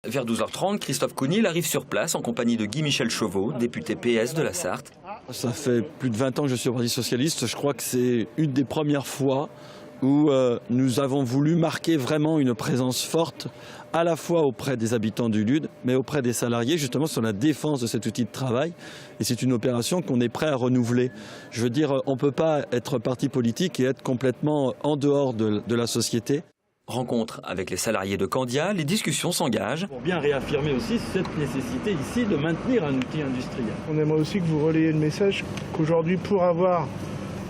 Vers 12h30, Christophe Counil arrive sur place en compagnie de Guy-Michel Chauveau, député PS de la Sarthe. Ça fait plus de 20 ans que je suis au Parti socialiste. Je crois que c'est une des premières fois où nous avons voulu marquer vraiment une présence forte, à la fois auprès des habitants du Lude, mais auprès des salariés, justement sur la défense de cet outil de travail. Et c'est une opération qu'on est prêt à renouveler. Je veux dire, on ne peut pas être parti politique et être complètement en dehors de la société. Rencontre avec les salariés de Candia, les discussions s'engagent. Pour bien réaffirmer aussi cette nécessité ici de maintenir un outil industriel. On aimerait aussi que vous relayez le message qu'aujourd'hui, pour avoir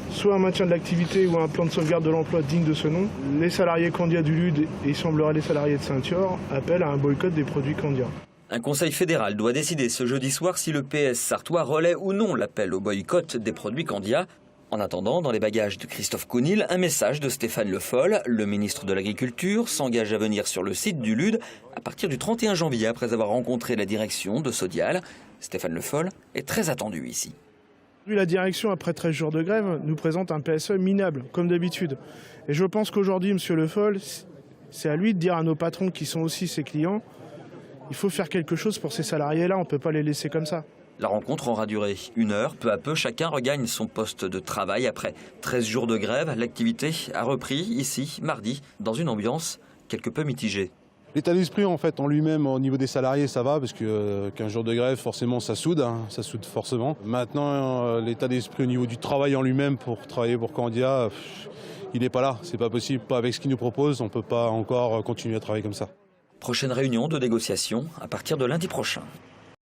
soit un maintien de l'activité ou un plan de sauvegarde de l'emploi digne de ce nom, les salariés Candia du Lude et il semblerait les salariés de Saint-Thior appellent à un boycott des produits Candia. Un conseil fédéral doit décider ce jeudi soir si le PS sartois relaie ou non l'appel au boycott des produits Candia. En attendant, dans les bagages de Christophe Counil, un message de Stéphane Le Foll. Le ministre de l'Agriculture s'engage à venir sur le site du Lude à partir du 31 janvier après avoir rencontré la direction de Sodial. Stéphane Le Foll est très attendu ici. La direction, après 13 jours de grève, nous présente un PSE minable, comme d'habitude. Et je pense qu'aujourd'hui, M. Le Foll, c'est à lui de dire à nos patrons qui sont aussi ses clients, il faut faire quelque chose pour ces salariés-là, on ne peut pas les laisser comme ça. La rencontre aura duré 1 heure. Peu à peu, chacun regagne son poste de travail. Après 13 jours de grève, l'activité a repris ici, mardi, dans une ambiance quelque peu mitigée. L'état d'esprit en fait en lui-même au niveau des salariés ça va parce que 15 jours de grève forcément ça soude forcément. Maintenant l'état d'esprit au niveau du travail en lui-même pour travailler pour Candia, il n'est pas là, c'est pas possible, pas avec ce qu'il nous propose, on ne peut pas encore continuer à travailler comme ça. Prochaine réunion de négociation à partir de lundi prochain.